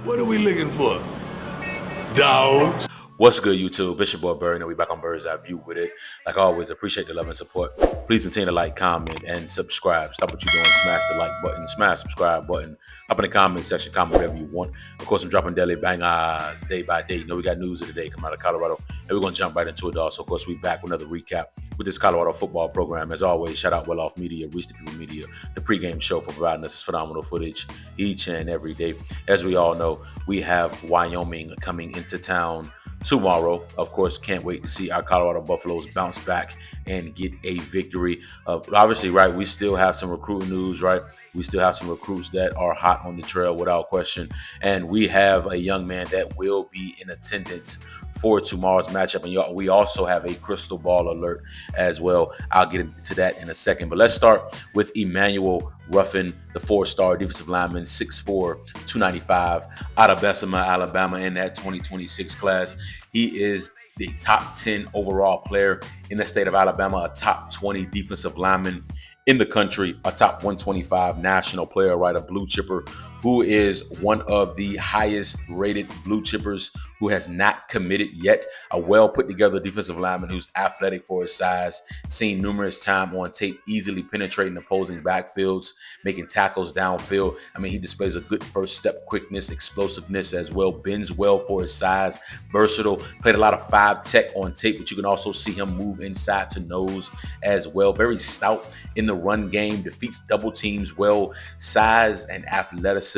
What are we looking for? Dogs. What's good, YouTube? It's your boy Bird, and we back on Bird's Eye View with it. Like always, appreciate the love and support. Please continue to like, comment, and subscribe. Stop what you're doing, smash the like button, smash subscribe button. Up in the comment section, comment whatever you want. Of course, I'm dropping daily bangers day by day. You know, we got news of the day coming out of Colorado, and we're gonna jump right into it, dog. So, of course, we back with another recap with this Colorado football program. As always, shout out Well Off Media, Reach the People Media, the pregame show for providing us this phenomenal footage each and every day. As we all know, we have Wyoming coming into town tomorrow. Of course, can't wait to see our Colorado Buffaloes bounce back and get a victory. Obviously, right, we still have some recruiting news, right? We still have some recruits that are hot on the trail without question. And we have a young man that will be in attendance for tomorrow's matchup. And we also have a crystal ball alert as well. I'll get into that in a second. But let's start with Emmanuel Ruffin, the four-star defensive lineman, 6'4", 295, out of Bessemer, Alabama in that 2026 class. He is the top 10 overall player in the state of Alabama, a top 20 defensive lineman in the country, a top 125 national player, right? A blue chipper who is one of the highest rated blue chippers who has not committed yet. A well put together defensive lineman who's athletic for his size, seen numerous times on tape, easily penetrating opposing backfields, making tackles downfield. I mean, he displays a good first step quickness, explosiveness as well, bends well for his size, versatile, played a lot of 5 tech on tape, but you can also see him move inside to nose as well. Very stout in the run game, defeats double teams well. Size and athleticism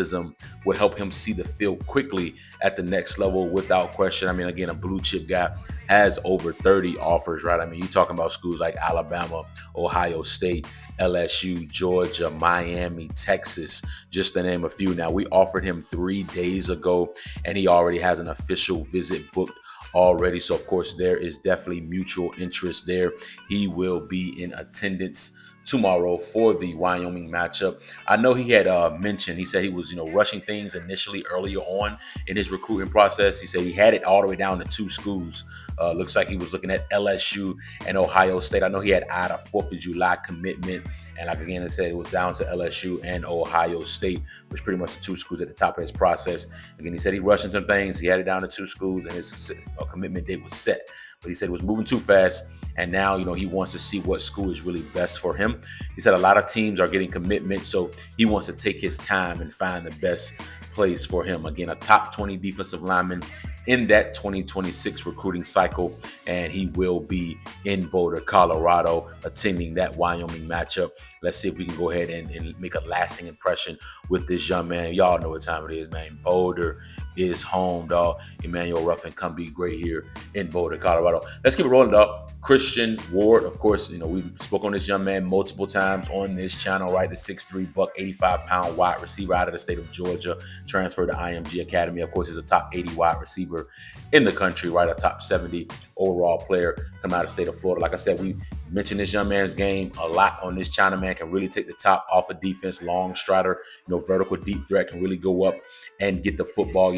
will help him see the field quickly at the next level without question. I mean, again, a blue chip guy, has over 30 offers, right? I mean, you're talking about schools like Alabama, Ohio State, LSU, Georgia, Miami, Texas, just to name a few. Now, we offered him 3 days ago, and he already has an official visit booked already. So, of course, there is definitely mutual interest there. He will be in attendance tomorrow for the Wyoming matchup. I know he had mentioned, he said he was, rushing things initially earlier on in his recruiting process. He said he had it all the way down to 2 schools. Looks like he was looking at LSU and Ohio State. I know he had a 4th of July commitment. And like again, I said, it was down to LSU and Ohio State, which pretty much the 2 schools at the top of his process. Again, he said he rushing some things. He had it down to 2 schools, and his commitment date was set. But he said it was moving too fast. And now, he wants to see what school is really best for him. He said a lot of teams are getting commitment, so he wants to take his time and find the best place for him. Again, a top 20 defensive lineman in that 2026 recruiting cycle, and he will be in Boulder, Colorado, attending that Wyoming matchup. Let's see if we can go ahead and make a lasting impression with this young man. Y'all know what time it is, man. Boulder is home, dog. Emmanuel Ruffin come be great here in Boulder, Colorado. Let's keep it rolling, dog. Christian Ward, of course, we spoke on this young man multiple times on this channel, right? The 6'3", 85-pound wide receiver out of the state of Georgia, transferred to IMG Academy. Of course, he's a top 80 wide receiver in the country, right? A top 70 overall player coming out of the state of Florida. Like I said, we mentioned this young man's game a lot on this channel, man. Can really take the top off of defense, long strider, vertical deep threat, can really go up and get the football,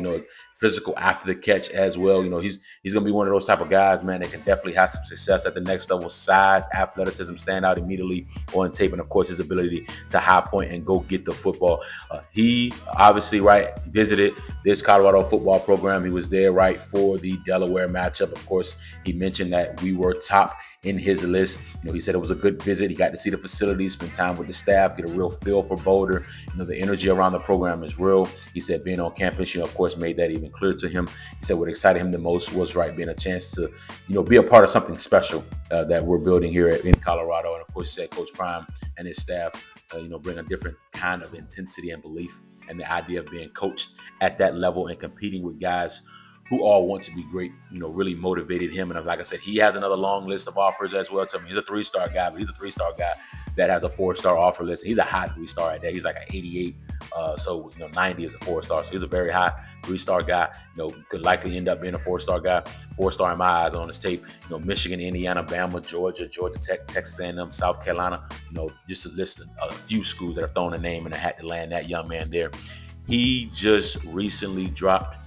physical after the catch as well. He's going to be one of those type of guys, man, that can definitely have some success at the next level. Size, athleticism, stand out immediately on tape, and of course his ability to high point and go get the football. He obviously, right, visited this Colorado football program. He was there, right, for the Delaware matchup. Of course, he mentioned that we were top in his list. He said it was a good visit. He got to see the facilities, spend time with the staff, get a real feel for Boulder. The energy around the program is real. He said being on campus, of course, made that even clear to him. He said what excited him the most was, right, being a chance to, be a part of something special that we're building here in Colorado. And of course, he said Coach Prime and his staff, bring a different kind of intensity and belief, and the idea of being coached at that level and competing with guys who all want to be great, really motivated him. And like I said, he has another long list of offers as well. He's a 3-star guy, but he's a 3-star guy that has a 4-star offer list. He's a high 3-star at that. He's like an 88. So 90 is a 4-star. So he's a very high 3-star guy. Could likely end up being a 4-star guy. 4-star in my eyes on his tape. Michigan, Indiana, Bama, Georgia Tech, Texas A&M, South Carolina. Just to list a few schools that have thrown a name in the hat to land that young man there. He just recently dropped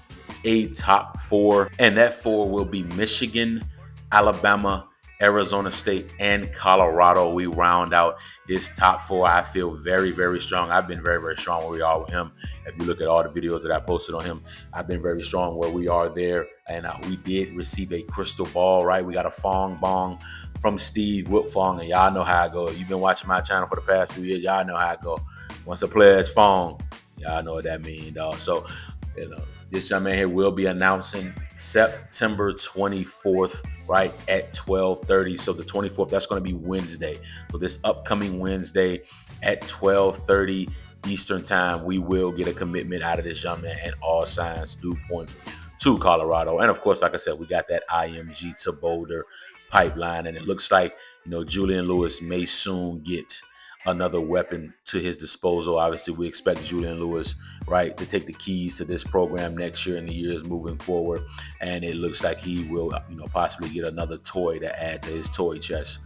a top 4, and that 4 will be Michigan, Alabama, Arizona State, and Colorado. We round out his top 4. I feel very, very strong. I've been very, very strong where we are with him. If you look at all the videos that I posted on him, I've been very strong where we are there. And we did receive a crystal ball, right? We got a Fong Bong from Steve Wiltfong, and y'all know how it goes. You've been watching my channel for the past few years. Y'all know how it goes. Once a player is Fong, y'all know what that means, dog. So, this young man here will be announcing September 24th, right, at 12:30. So the 24th, that's going to be Wednesday. So this upcoming Wednesday at 12:30 Eastern time, we will get a commitment out of this young man, and all signs do point to Colorado. And of course, like I said, we got that IMG to Boulder pipeline, and it looks like, Julian Lewis may soon get another weapon to his disposal. Obviously, we expect Julian Lewis, right, to take the keys to this program next year and the years moving forward. And it looks like he will, possibly get another toy to add to his toy chest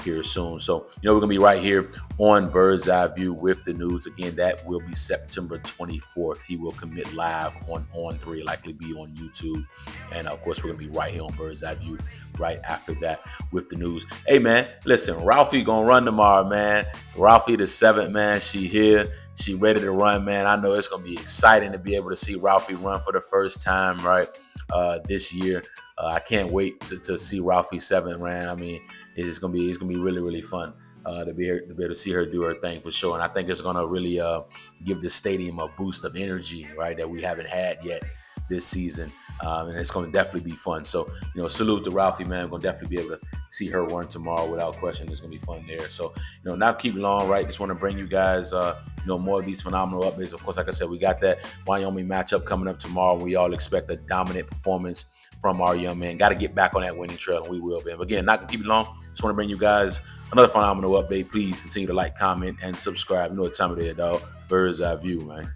here soon. So, we're going to be right here on Bird's Eye View with the news. Again, that will be September 24th. He will commit live on 3, likely be on YouTube. And of course, we're going to be right here on Bird's Eye View right after that with the news. Hey, man, listen, Ralphie going to run tomorrow, man. Ralphie VII, man, she here. She ready to run, man. I know it's going to be exciting to be able to see Ralphie run for the first time, right, this year. I can't wait to see Ralphie VII, man. I mean, it's gonna be really, really fun to be able to see her do her thing for sure. And I think it's gonna really give the stadium a boost of energy, right, that we haven't had yet this season. And it's going to definitely be fun. So, salute to Ralphie, man. We're going to definitely be able to see her run tomorrow without question. It's going to be fun there. So, not keep long, right? Just want to bring you guys, more of these phenomenal updates. Of course, like I said, we got that Wyoming matchup coming up tomorrow. We all expect a dominant performance from our young man. Got to get back on that winning trail, and we will, man. But again, not going to keep it long. Just want to bring you guys another phenomenal update. Please continue to like, comment, and subscribe. You know what time it is, dog. Bird's Eye View, man.